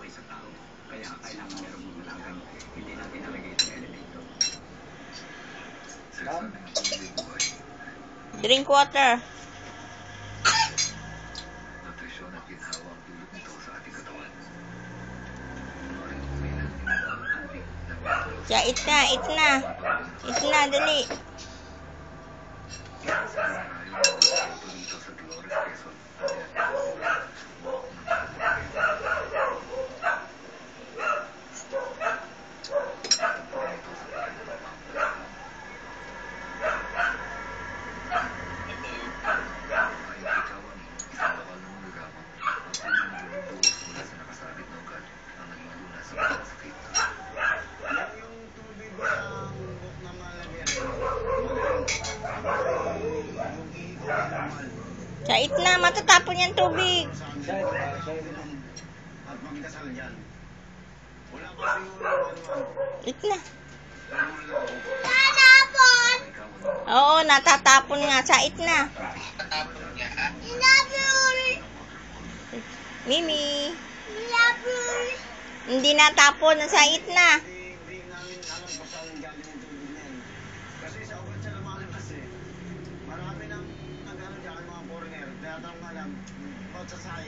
sa tao. Kaya kailangan meron mong malagang hindi natin nalagay sa elevator. Drink water. Nutrisyon at ginhawa ang dulot nito sa ating katawan. Kaya eat na, dali. Kait na, matatapon yung tubig. It na. Tatapon! Oo, natatapon nga. Sait na. Mimi. Hindi natapon. Sait na. Marami nang nag-ano dyan, mga foreigner, kaya tanong alam, about sa saya.